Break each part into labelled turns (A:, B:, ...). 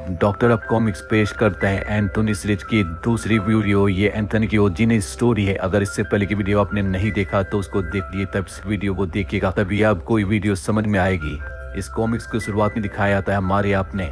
A: Doctor अब comics पेश करता है एंथोनी सीरीज की दूसरी वीडियो। ये एंथोनी की ओरिजिनल स्टोरी है। अगर इससे पहले की वीडियो आपने नहीं देखा तो उसको देख लिए, तब इस वीडियो को देखिएगा, तभी आपको ये वीडियो समझ में आएगी। इस कॉमिक्स को शुरुआत में दिखाया जाता है हमारे अपने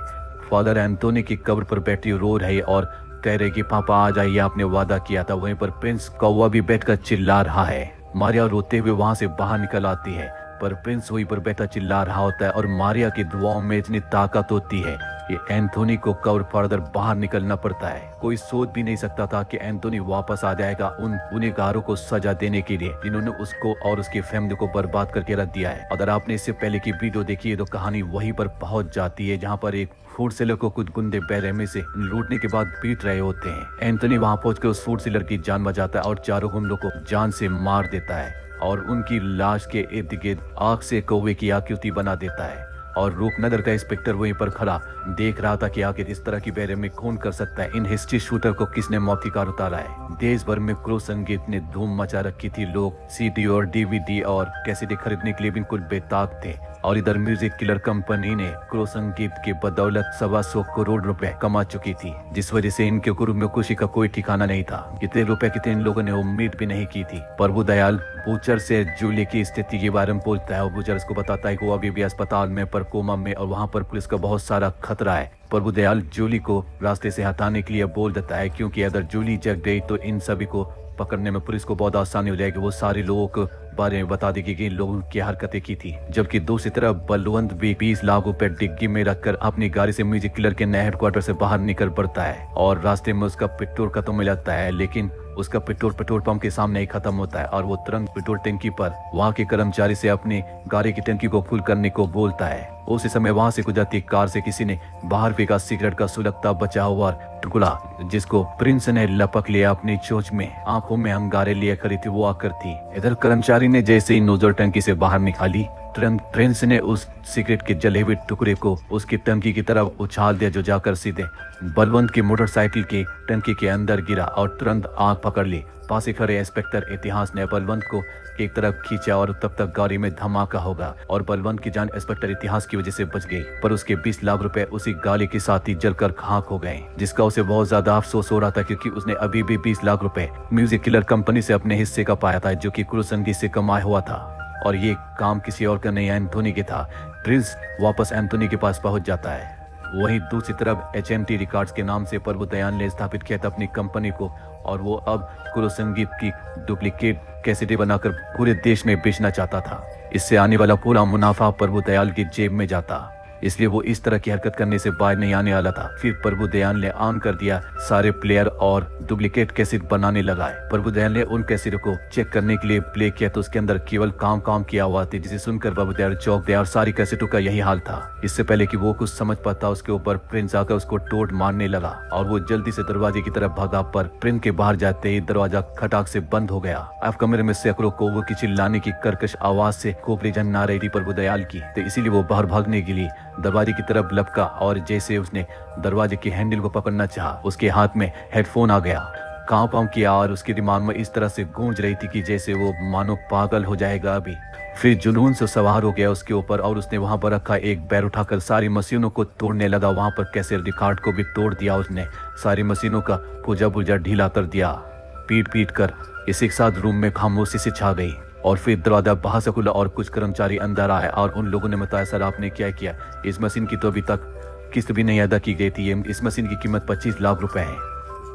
A: फादर एंथोनी की कब्र पर बैठी रो रही और कह रहे कि पापा आ जाइए, आपने वादा किया था। वहीं पर प्रिंस कौवा भी बैठकर चिल्ला रहा है। मारिया रोते हुए वहां से बाहर निकल आती है, पर प्रिंस वहीं पर बैठा चिल्ला रहा होता है और मारिया की दुआओं में इतनी ताकत होती है कि एंथोनी को कवर फाड़कर बाहर निकलना पड़ता है। कोई सोच भी नहीं सकता था कि एंथोनी वापस आ जाएगा उन गुनहगारों को सजा देने के लिए जिन्होंने उसको और उसकी फैमिली को बर्बाद करके रख दिया है। अगर आपने इससे पहले की वीडियो देखी है तो कहानी वहीं पर पहुंच जाती है जहां पर एक फूड सेलर को कुछ गुंडे बेरहमी से लूटने के बाद पीट रहे होते हैं। एंथोनी वहां पहुंचकर उस फूड सेलर की जान बचाता है और चारों गुंडों को जान से मार देता है और उनकी लाश के इर्द गिर्द आग से कौवे की आकृति बना देता है। और रूपनगर का इंस्पेक्टर वहीं पर खड़ा देख रहा था कि आखिर इस तरह की बेरहमी कौन कर सकता है। इन हिस्ट्री शूटर को किसने मौत की कार उतारा है। देश भर में क्रो संगीत ने धूम मचा रखी थी। लोग सीडी और डीवीडी और कैसेट खरीदने के लिए बिल्कुल बेताब थे और इधर म्यूजिक किलर कंपनी ने क्रो संगीत की बदौलत 125 करोड़ रुपए कमा चुकी थी, जिस वजह से इनके गुरु में खुशी का कोई ठिकाना नहीं था। कितने रुपए कितने इन लोगों ने उम्मीद भी नहीं की थी। प्रभुदयाल बूचर से जूली की स्थिति के बारे में पूछता है और बूचर उसको बताता है कि वो अभी भी अस्पताल में पर कोमा में और वहाँ पर पुलिस का बहुत सारा खतरा है। प्रभुदयाल जूली को रास्ते से हटाने के लिए बोल देता है, क्योंकि अगर जूली जग गई तो इन सभी को पकड़ने में पुलिस को बहुत आसानी हो जाएगी। वो सारे लोगों को बारे में बता देगी कि इन लोगों की हरकतें की थी। जबकि दूसरी तरफ बलवंत भी 20 लाख रुपए डिग्गी में रखकर अपनी गाड़ी से म्यूजिक किलर के नए हेडक्वार्टर से बाहर निकल पड़ता है और रास्ते में उसका पेट्रोल खत्म हो जाता है। लेकिन उसका पेट्रोल पंप के सामने ही खत्म होता है और वो तुरंत पेट्रोल टंकी पर वहाँ के कर्मचारी से अपनी गाड़ी की टंकी को फुल करने को बोलता है। उसी समय वहाँ से गुजरती कार से किसी ने बाहर फेंका सिगरेट का सुलगता बचा हुआ टुकड़ा, जिसको प्रिंस ने लपक लिया अपनी चोंच में। आंखों में अंगारे लिए खड़ी थी वो आकर थी। इधर कर्मचारी ने जैसे ही नोजल टंकी से बाहर निकाली, तुरंत प्रिंस ने उस सिगरेट के जले हुए टुकड़े को उसकी टंकी की तरफ उछाल दिया, जो जाकर सीधे बलवंत की मोटरसाइकिल की टंकी के अंदर गिरा और तुरंत आग पकड़ ली। पास ही खड़े इंस्पेक्टर इतिहास ने बलवंत को एक तरफ खींचा और तब तक गाड़ी में धमाका होगा और बलवंत की जान इंस्पेक्टर इतिहास की वजह से बच गई, पर उसके 20 लाख रुपए उसी गाड़ी के साथ ही जलकर खाक हो गए, जिसका उसे बहुत ज्यादा अफसोस हो रहा था, क्योंकि उसने अभी भी 20 लाख रुपए म्यूजिक किलर कंपनी से अपने हिस्से का पाया था, जो कि क्रू संगीत से कमाया हुआ था और ये काम किसी और का नहीं एंथोनी के था। प्रिंस वापस एंथोनी के पास पहुंच जाता है। वहीं दूसरी तरफ HMT रिकॉर्ड्स के नाम से प्रभुदयाल ने स्थापित किया था अपनी कंपनी को और वो अब क्रू संगीत की डुप्लीकेट कैसेटें बनाकर पूरे देश में बेचना चाहता था। इससे आने वाला पूरा मुनाफा प्रभुदयाल की जेब में जाता, इसलिए वो इस तरह की हरकत करने से बाहर नहीं आने वाला था। फिर प्रभुदयाल ने ऑन कर दिया सारे प्लेयर और डुप्लीकेट कैसेट बनाने लगा। प्रभुदयाल ने उन कैसेटों को चेक करने के लिए प्ले किया तो उसके अंदर केवल काम किया हुआ था, जिसे सुनकर प्रभुदयाल चौंक गया और सारी कैसेटों का यही हाल था। इससे पहले कि वो कुछ समझ पाता उसके ऊपर प्रिंस आकर उसको टोट मारने लगा और वो जल्दी से दरवाजे की तरफ भागा, पर प्रिंस के बाहर जाते ही दरवाजा खटाक से बंद हो गया। अब कमरे में सैकड़ों कौवों की चिल्लाने की कर्कश आवाज से खोपड़ी जन ना रही थी प्रभुदयाल की, तो इसीलिए वो बाहर भागने के लिए दरवाजे की तरफ लपका और जैसे उसने दरवाजे के हैंडल को पकड़ना चाहा, उसके हाथ में हेडफोन आ गया। कांव किया और उसके दिमाग में इस तरह से गूंज रही थी कि जैसे वो मानो पागल हो जाएगा अभी। फिर जुनून से सवार हो गया उसके ऊपर और उसने वहां पर रखा एक बैर उठाकर सारी मशीनों को तोड़ने लगा। वहां पर कैसेट रिकॉर्ड को भी तोड़ दिया उसने, सारी मशीनों का पुर्जा ढीला कर दिया। पीट कर इस एक साथ रूम में खामोशी से छा गई और फिर दरवाजा बाहर से खुला और कुछ कर्मचारी अंदर आए और उन लोगों ने बताया, सर आपने क्या किया, इस मशीन की तो अभी तक किस्त भी नहीं अदा की गई थी, इस मशीन की कीमत 25 लाख रुपए है।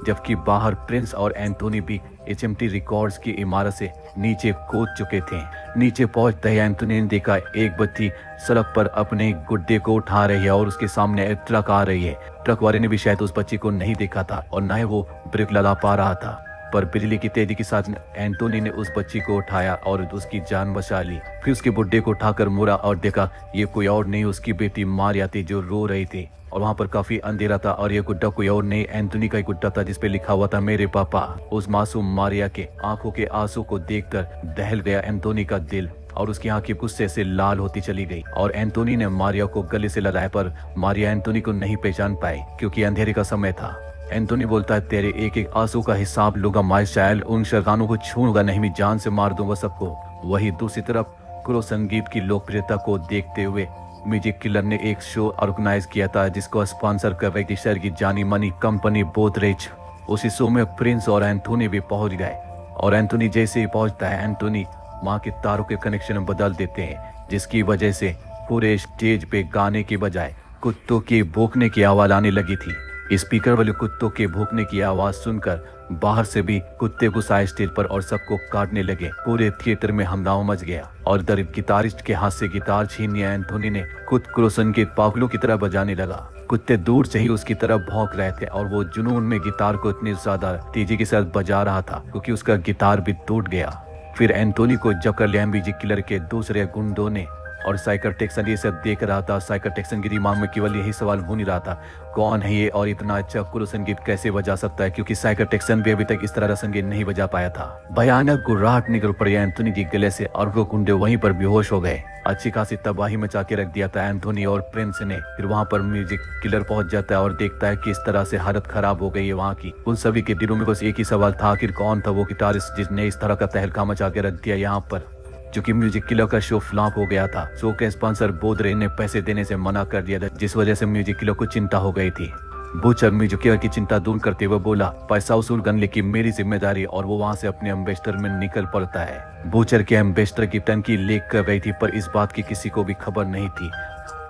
A: जबकि बाहर प्रिंस और एंथोनी भी HMT रिकॉर्ड्स की इमारत से नीचे कूद चुके थे। नीचे पहुंचते ही एंथोनी ने देखा एक बच्ची सड़क पर अपने गुड्डे को उठा रही है और उसके सामने एक ट्रक आ रही है। ट्रक वाले ने भी शायद उस बच्ची को नहीं देखा था और न ही वो ब्रेक लगा पा रहा था, पर बिजली की तेजी के साथ एंथोनी ने उस बच्ची को उठाया और उसकी जान बचा ली। फिर उसके बुड्ढे को उठाकर मुड़ा और देखा ये कोई और नहीं उसकी बेटी मारिया थी जो रो रही थी और वहां पर काफी अंधेरा था और ये गुड्डा कोई और नहीं एंथोनी का ही गुड्डा था, जिसपे लिखा हुआ था मेरे पापा। उस मासूम मारिया के आंखों के आंसू को देखकर दहल गया एंथोनी का दिल और उसकी आंखें गुस्से से लाल होती चली गई और एंथोनी ने मारिया को गले से लगाया, पर मारिया एंथोनी को नहीं पहचान पाई क्योंकि अंधेरे का समय था। एंथोनी बोलता है, तेरे एक एक आंसू का हिसाब लूंगा माइशाइल, उन शैतानों को छूऊंगा नहीं, मैं जान से मार दूंगा सबको। वही दूसरी तरफ क्रो संगीत की लोकप्रियता को देखते हुए म्यूजिक किलर ने एक शो ऑर्गेनाइज किया था जिसको स्पॉन्सर कर रही थी शहर की जानी मानी कंपनी गोदरेज। उसी शो में प्रिंस और एंथोनी भी पहुंच गए और एंथोनी जैसे ही पहुंचता है एंथोनी वहां के तारों के कनेक्शन बदल देते हैं, जिसकी वजह से पूरे स्टेज पे गाने के बजाय कुत्तों के भौंकने की आवाज आने लगी थी। स्पीकर वाले कुत्तों के भौंकने की आवाज सुनकर बाहर से भी कुत्ते घुस आए स्टेज पर और सबको काटने लगे। पूरे थिएटर में हंगामा मच गया और इधर गिटारिस्ट के हाथ से गिटार छीन लिया एंथोनी ने खुद क्रोसन के पागलों की तरह बजाने लगा। कुत्ते दूर से ही उसकी तरफ भौंक रहे थे और वो जुनून में गिटार को इतनी ज्यादा तेजी के साथ बजा रहा था क्योंकि उसका गिटार भी टूट गया। फिर एंथोनी को जकड़ लिया म्यूजिक किलर के दूसरे गुंडों ने और साइकर टेक्सन ये सब देख रहा था। साइकर टेक्सन के दिमाग में केवल यही सवाल घूम रहा था, कौन है ये और इतना अच्छा कुल संगीत कैसे बजा सकता है, क्योंकि साइकर टेक्सन भी अभी तक इस तरह का संगीत नहीं बजा पाया था। भयानक गुर्राहट निकल पड़ी एंथोनी के गले से और वो गुंडे वहीं पर बेहोश हो गए। अच्छी खासी तबाही मचा के रख दिया था एंथोनी और प्रिंस ने। फिर वहां पर म्यूजिक किलर पहुंच जाता है और देखता है कि इस तरह से हालत खराब हो गई है वहां की। उन सभी के दिलों में बस एक ही सवाल था, आखिर कौन था वो गिटारिस्ट जिसने इस तरह का तहलका मचा के रख दिया यहाँ पर। क्योंकि म्यूजिक किलर का शो फ्लॉप हो गया था, शो के स्पॉन्सर गोदरेज ने पैसे देने से मना कर दिया था, जिस वजह से म्यूजिक किलर को चिंता हो गई थी। बूचर म्यूजिक किलर की चिंता दूर करते हुए बोला, पैसा वसूल करने की मेरी जिम्मेदारी, और वो वहां से अपने एम्बेसडर में निकल पड़ता है। बूचर के एम्बेसडर की टंकी लीक कर रही थी पर इस बात की किसी को भी खबर नहीं थी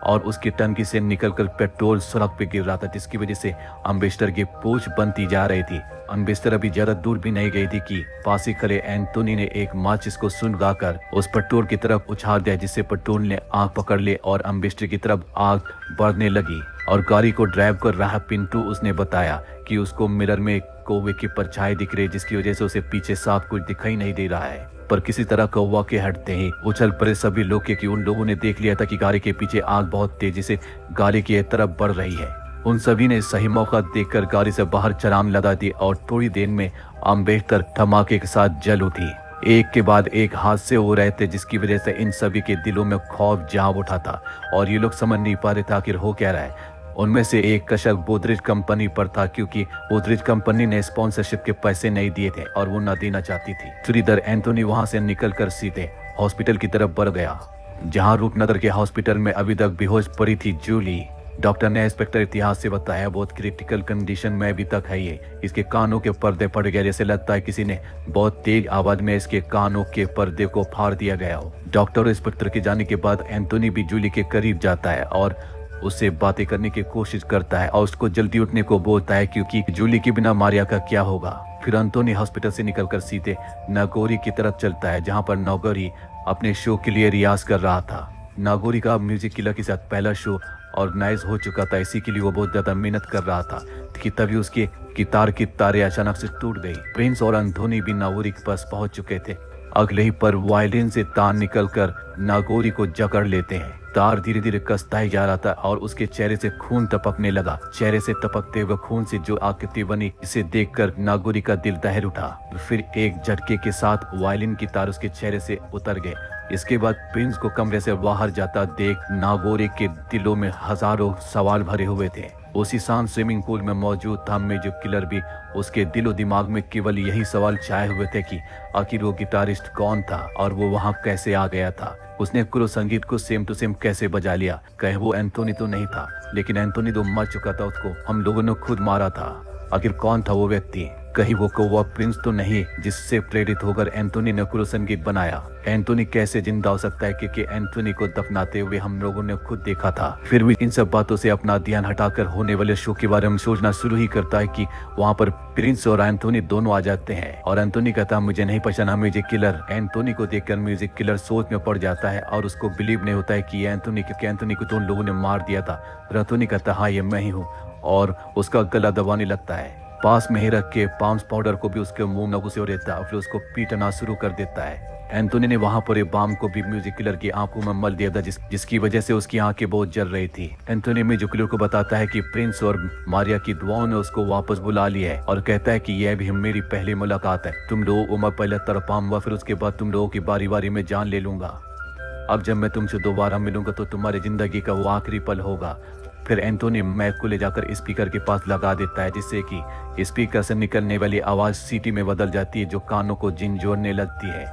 A: और उसकी टंकी से निकलकर पेट्रोल सड़क पे गिर रहा था, जिसकी वजह से एम्बेसडर की पूंछ बनती जा रही थी। एम्बेसडर अभी ज्यादा दूर भी नहीं गई थी कि पास ही खड़े एंथोनी ने एक माचिस को सुलगाकर उस पेट्रोल की तरफ उछाल दिया, जिससे पेट्रोल ने आग पकड़ ले और एम्बेसडर की तरफ आग बढ़ने लगी। और गाड़ी को ड्राइव कर रहा पिंटू उसने बताया कि उसको मिरर में कौवे की परछाई दिख रही, जिसकी वजह से उसे पीछे साफ कुछ दिखाई नहीं दे रहा है। पर किसी तरह कौवा के हटते ही उछल पड़े सभी लोग, क्योंकि उन लोगों ने देख लिया था कि गाड़ी के पीछे आग बहुत तेजी से गाड़ी की तरफ बढ़ रही है। उन सभी ने सही मौका देखकर गाड़ी से बाहर छलांग लगा दी और थोड़ी देर में एम्बेसडर धमाके के साथ जल उठी। एक के बाद एक हादसे हो रहे थे, जिसकी वजह से इन सभी के दिलों में खौफ जाग उठा था और ये लोग समझ नहीं पा रहे थे आखिर हो क्या रहा है। उनमें से एक का शक गोदरेज कंपनी पर था, क्योंकि गोदरेज कंपनी ने स्पॉन्सरशिप के पैसे नहीं दिए थे और वो न देना चाहती थी। फिर इधर एंथोनी वहां से निकलकर सीधे हॉस्पिटल की तरफ बढ़ गया, जहां रूपनगर के हॉस्पिटल में अभी तक बेहोश पड़ी थी जूली। डॉक्टर ने इंस्पेक्टर इतिहास से बताया, बहुत क्रिटिकल कंडीशन में अभी तक है ये। इसके कानों के पर्दे फट गए, जैसे लगता है किसी ने बहुत तेज आवाज में इसके कानों के पर्दे को फाड़ दिया गया हो। डॉक्टर और इंस्पेक्टर के जाने के बाद एंथोनी भी जूली के करीब जाता है और उससे बातें करने की कोशिश करता है और उसको जल्दी उठने को बोलता है, क्योंकि जूली के बिना मारिया का क्या होगा। फिर एंथोनी हॉस्पिटल से निकलकर सीधे नागोरी की तरफ चलता है, जहां पर नागोरी अपने शो के लिए रियाज कर रहा था। नागोरी का म्यूजिक किलर के साथ पहला शो ऑर्गेनाइज हो चुका था, इसी के लिए वो बहुत ज्यादा मेहनत कर रहा था कि तभी उसके गिटार की तारें अचानक से टूट गई। प्रिंस और एंथोनी भी नागोरी के पास पहुंच चुके थे। अगले ही पर वायलिन से तार निकलकर नागोरी को जकड़ लेते हैं। तार धीरे धीरे कसता ही जा रहा था और उसके चेहरे से खून टपकने लगा। चेहरे से टपकते हुए खून से जो आकृति बनी, इसे देखकर नागोरी का दिल दहल उठा। फिर एक झटके के साथ वायलिन की तार उसके चेहरे से उतर गए। इसके बाद प्रिंस को कमरे से बाहर जाता देख नागोरी के दिलों में हजारों सवाल भरे हुए थे। उसी शांत स्विमिंग पूल में मौजूद था म्यूजिक किलर भी। उसके दिलो दिमाग में केवल यही सवाल छाए हुए थे कि आखिर वो गिटारिस्ट कौन था और वो वहां कैसे आ गया था। उसने कुरो संगीत को सेम टू सेम कैसे बजा लिया। कहीं वो एंथोनी तो नहीं था, लेकिन एंथोनी तो मर चुका था, उसको हम लोगों ने खुद मारा था। आखिर कौन था वो व्यक्ति? कहीं वो कौवा प्रिंस तो नहीं जिससे प्रेरित होकर एंथोनी ने कुरो संगीत बनाया। एंथोनी कैसे जिंदा हो सकता है, क्योंकि एंथोनी को दफनाते हुए हम लोगों ने खुद देखा था। फिर भी इन सब बातों से अपना ध्यान हटाकर होने वाले शो के बारे में सोचना शुरू ही करता है कि वहाँ पर प्रिंस और एंथोनी दोनों आ जाते हैं और एंथोनी कहता है मुझे नहीं पहचाना म्यूजिक किलर। एंथोनी को देखकर म्यूजिक किलर सोच में पड़ जाता है और उसको बिलीव नहीं होता है कि ये एंथोनी, क्योंकि एंथोनी को तो उन लोगों ने मार दिया था। एंथोनी कहता हाँ ये मैं ही हूँ और उसका गला दबाने लगता है। पास में ही रख के पाम्स पाउडर को भी उसके मुंह नगु से देता है, फिर उसको पीटना शुरू कर देता है। एंथोनी ने वहां पर बाम को भी म्यूजिक किलर की आंखों में मल दिया था, जिसकी वजह से उसकी आंखें बहुत जल रही थी। एंथोनी म्यूजिक किलर को बताता है कि प्रिंस और मारिया की दुआओं ने उसको वापस बुला लिया है और कहता है कि यह भी मेरी पहली मुलाकात है। तुम लोगों को मैं पहले तड़पाऊंगा, फिर उसके बाद तुम लोगों की बारी बारी में जान ले लूंगा। अब जब मैं तुमसे दोबारा मिलूंगा तो तुम्हारी जिंदगी का वो आखिरी पल होगा। फिर एंथोनी मैक को ले जाकर स्पीकर के पास लगा देता है, जिससे कि स्पीकर से निकलने वाली आवाज सीटी में बदल जाती है, जो कानों को झिंझोरने लगती है।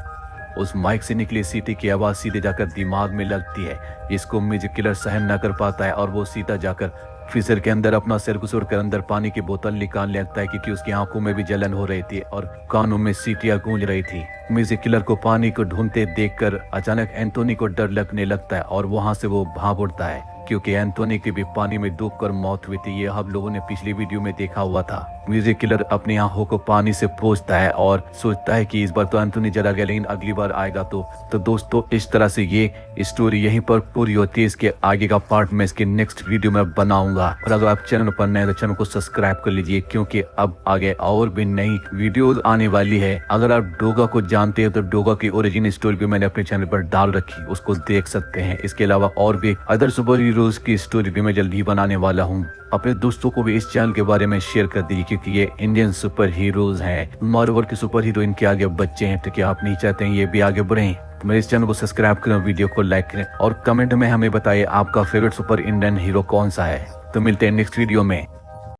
A: उस माइक से निकली सीटी की आवाज सीधे जाकर दिमाग में लगती है। इसको म्यूजिक किलर सहन न कर पाता है और वो सीधा जाकर फ्रीजर के अंदर अपना सिर घुसूर कर अंदर पानी की बोतल निकाल लगता है, क्योंकि उसकी आंखों में भी जलन हो रही थी और कानों में सीटियां गूंज रही थी। म्यूजिक किलर को पानी को ढूंढते देखकर अचानक एंथोनी को डर लगने लगता है और वहां से वो भाग उड़ता है, क्योंकि एंथोनी की भी पानी में डूबकर मौत हुई थी। ये हम लोगों ने पिछली वीडियो में देखा हुआ था। म्यूजिक किलर अपनी आंखों को पानी से पोंछता है और सोचता है कि इस बार तो एंथोनी जला गया, लेकिन अगली बार आएगा तो दोस्तों इस तरह से ये स्टोरी यहीं पर पूरी होती है। इसके आगे का पार्ट में इसके नेक्स्ट वीडियो में बनाऊंगा। और अगर आप चैनल पर नए तो चैनल को सब्सक्राइब कर लीजिए, क्योंकि अब आगे और भी नई वीडियो आने वाली है। अगर आप डोगा को जानते हो तो डोगा की ओरिजिन स्टोरी भी मैंने अपने चैनल पर डाल रखी, उसको देख सकते हैं। इसके अलावा और भी अदर सुपर हीरोज की स्टोरी भी मैं जल्दी बनाने वाला हूँ। अपने दोस्तों को भी इस चैनल के बारे में शेयर कर दीजिए, क्योंकि ये इंडियन सुपर हीरोज हैं। मार्वल के सुपर हीरो इनके आगे बच्चे हैं, तो क्या आप नहीं चाहते हैं ये भी आगे बढ़ें? तो मेरे इस चैनल को सब्सक्राइब करें, वीडियो को लाइक करें और कमेंट में हमें बताइए आपका फेवरेट सुपर इंडियन हीरो कौन सा है। तो मिलते हैं नेक्स्ट वीडियो में।